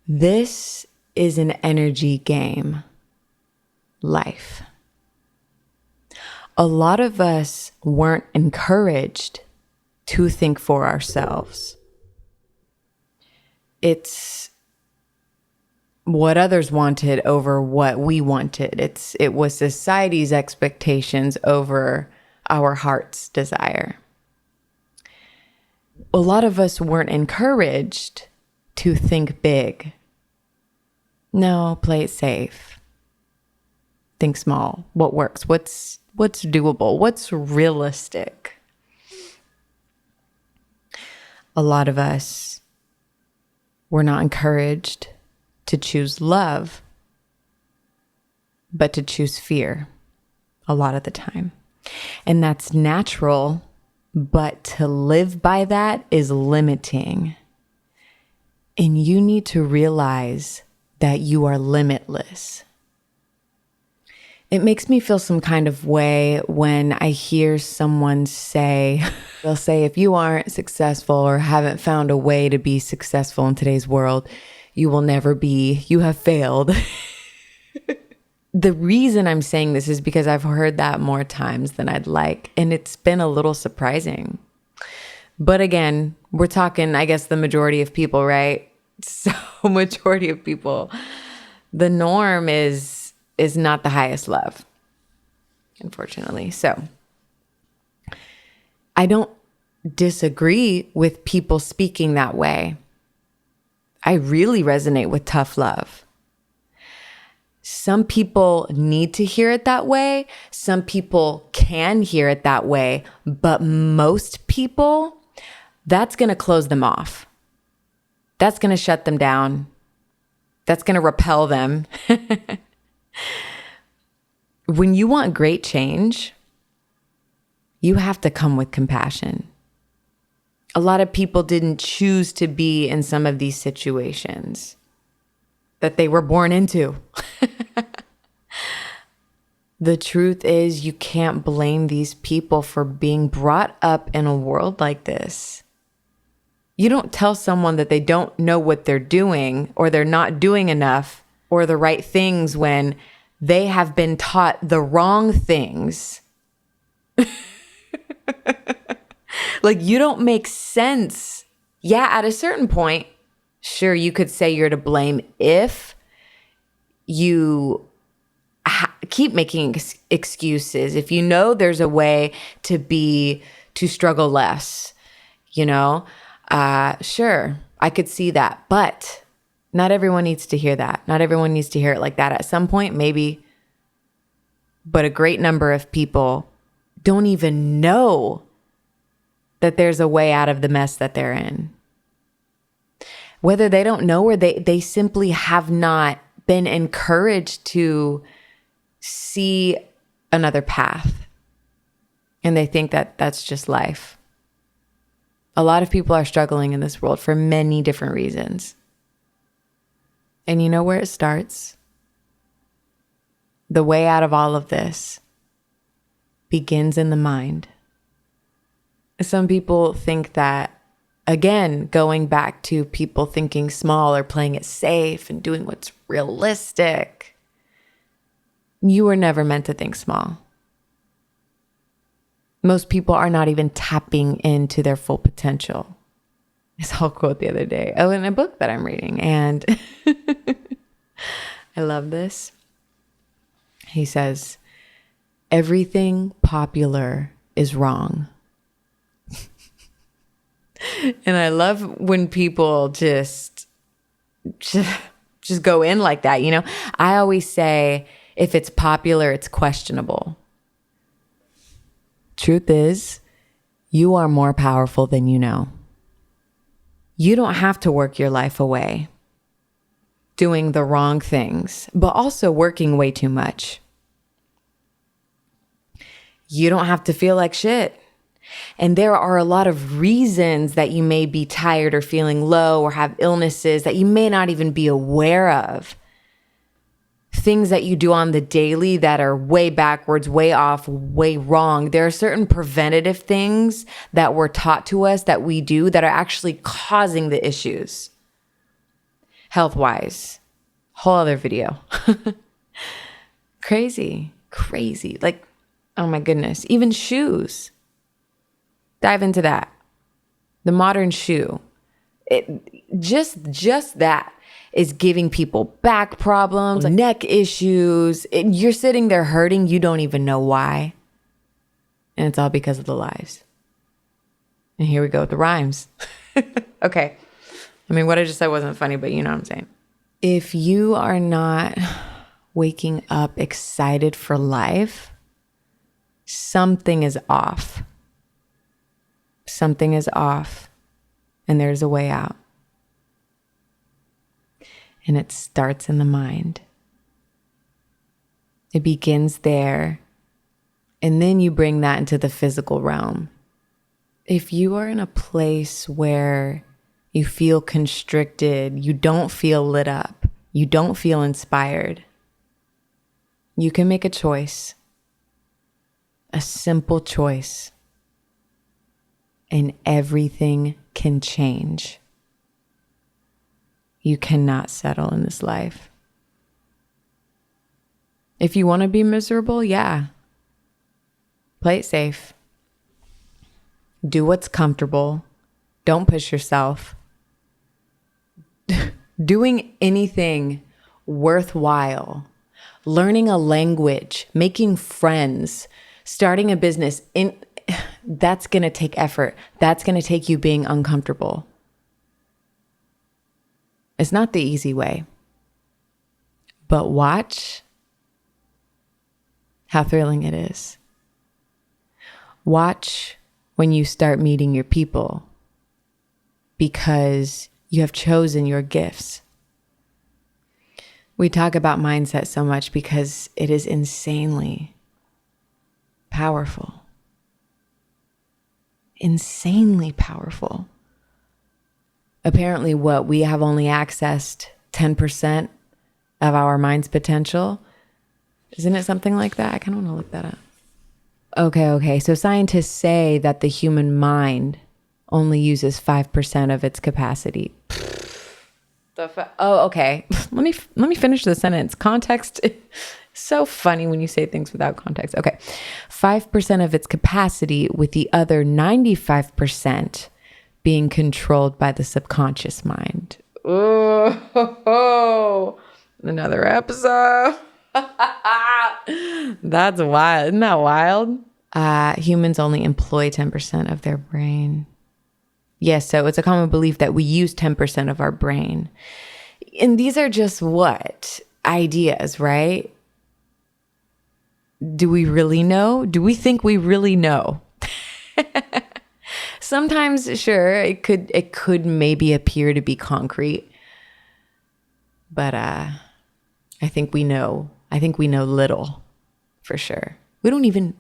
This is an energy game, life. A lot of us weren't encouraged to think for ourselves. It's what others wanted over what we wanted. It was society's expectations over our heart's desire. A lot of us weren't encouraged to think big. No, play it safe. Think small. What works? What's doable? What's realistic? A lot of us were not encouraged to choose love, but to choose fear a lot of the time. And that's natural, but to live by that is limiting. And you need to realize that you are limitless. It makes me feel some kind of way when I hear someone say, they'll say, if you aren't successful or haven't found a way to be successful in today's world, you will never be, you have failed. The reason I'm saying this is because I've heard that more times than I'd like, and it's been a little surprising. But again, we're talking, I guess, the majority of people, right? So majority of people, the norm is not the highest love, unfortunately. So I don't disagree with people speaking that way. I really resonate with tough love. Some people need to hear it that way. Some people can hear it that way, but most people, that's going to close them off. That's going to shut them down. That's going to repel them. When you want great change, you have to come with compassion. A lot of people didn't choose to be in some of these situations that they were born into. The truth is, you can't blame these people for being brought up in a world like this. You don't tell someone that they don't know what they're doing or they're not doing enough or the right things when they have been taught the wrong things. Like, you don't make sense. Yeah, at a certain point, sure, you could say you're to blame if you keep making excuses. If you know there's a way to struggle less, sure, I could see that. But not everyone needs to hear that. Not everyone needs to hear it like that. At some point, maybe. But a great number of people don't even know that there's a way out of the mess that they're in. Whether they don't know or they simply have not been encouraged to see another path. And they think that that's just life. A lot of people are struggling in this world for many different reasons. And you know where it starts? The way out of all of this begins in the mind. Some people think that, again, going back to people thinking small or playing it safe and doing what's realistic, you were never meant to think small. Most people are not even tapping into their full potential. I saw a quote the other day, in a book that I'm reading, and I love this. He says, everything popular is wrong. And I love when people just go in like that, I always say, if it's popular, it's questionable. Truth is, you are more powerful than you know. You don't have to work your life away doing the wrong things, but also working way too much. You don't have to feel like shit. And there are a lot of reasons that you may be tired or feeling low or have illnesses that you may not even be aware of. Things that you do on the daily that are way backwards, way off, way wrong. There are certain preventative things that were taught to us that we do that are actually causing the issues. health-wise. Whole other video. Crazy. Like, oh my goodness. Even shoes. Dive into that. The modern shoe. Just that is giving people back problems, like neck issues. You're sitting there hurting. You don't even know why. And it's all because of the lies. And here we go with the rhymes. Okay. I mean, what I just said wasn't funny, but you know what I'm saying. If you are not waking up excited for life, something is off. Something is off. And there's a way out. And it starts in the mind. It begins there. And then you bring that into the physical realm. If you are in a place where you feel constricted, you don't feel lit up, you don't feel inspired, you can make a choice. A simple choice. And everything can change. You cannot settle in this life. If you want to be miserable, yeah. Play it safe. Do what's comfortable. Don't push yourself. Doing anything worthwhile, learning a language, making friends, starting a business, that's going to take effort. That's going to take you being uncomfortable. It's not the easy way. But watch how thrilling it is. Watch when you start meeting your people because you have chosen your gifts. We talk about mindset so much because it is insanely powerful. Insanely powerful. Apparently, we have only accessed 10% of our mind's potential. Isn't it something like that? I kind of want to look that up. Okay. So scientists say that the human mind only uses 5% of its capacity. Okay. Let me finish the sentence. Context. So funny when you say things without context. Okay. 5% of its capacity, with the other 95% being controlled by the subconscious mind. Oh, another episode. That's wild. Isn't that wild? Humans only employ 10% of their brain. Yes, so it's a common belief that we use 10% of our brain. And these are just what? Ideas, right? Do we really know? Do we think we really know? Sometimes, sure, it could maybe appear to be concrete. But I think we know. I think we know little, for sure. We don't even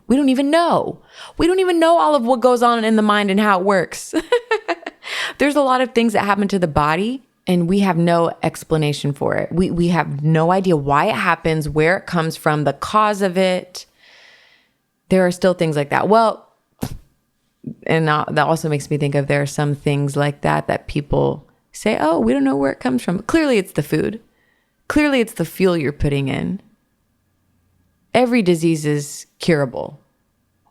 know. We don't even know all of what goes on in the mind and how it works. There's a lot of things that happen to the body and we have no explanation for it. We have no idea why it happens, where it comes from, the cause of it. There are still things like that. Well, and that also makes me think of there are some things like that people say, oh, we don't know where it comes from. Clearly it's the food. Clearly it's the fuel you're putting in. Every disease is curable.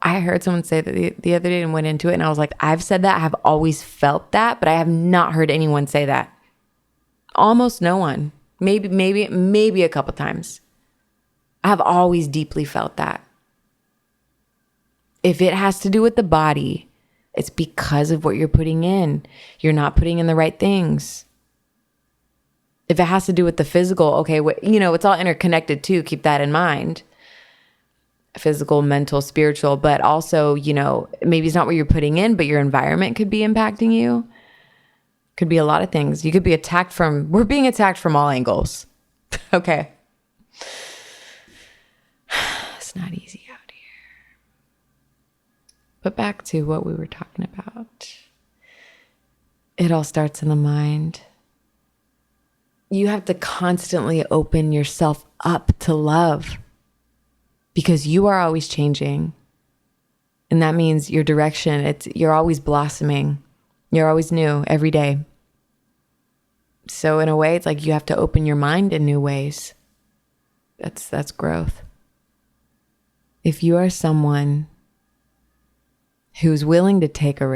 I heard someone say that the other day and went into it and I was like, I've said that. I have always felt that, but I have not heard anyone say that. Almost no one. Maybe a couple times. I have always deeply felt that. If it has to do with the body, it's because of what you're putting in. You're not putting in the right things. If it has to do with the physical, okay, it's all interconnected too. Keep that in mind. Physical, mental, spiritual, but also, maybe it's not what you're putting in, but your environment could be impacting you. Could be a lot of things. You could be we're being attacked from all angles. Okay. It's not easy out here. But back to what we were talking about. It all starts in the mind. You have to constantly open yourself up to love because you are always changing. And that means your direction, you're always blossoming. You're always new every day. So in a way, it's like you have to open your mind in new ways. That's growth. If you are someone who's willing to take a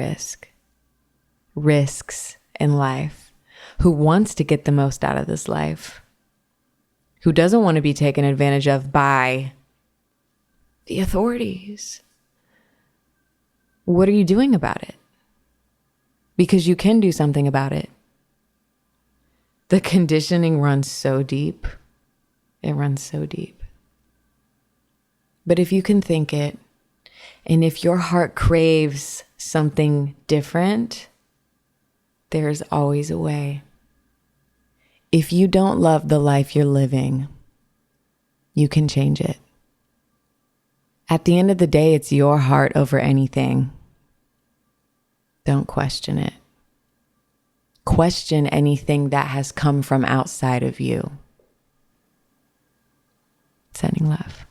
risks in life, who wants to get the most out of this life, who doesn't want to be taken advantage of by the authorities, what are you doing about it? Because you can do something about it. The conditioning runs so deep. It runs so deep. But if you can think it, and if your heart craves something different, there's always a way. If you don't love the life you're living, you can change it. At the end of the day, it's your heart over anything. Don't question it. Question anything that has come from outside of you. Sending love.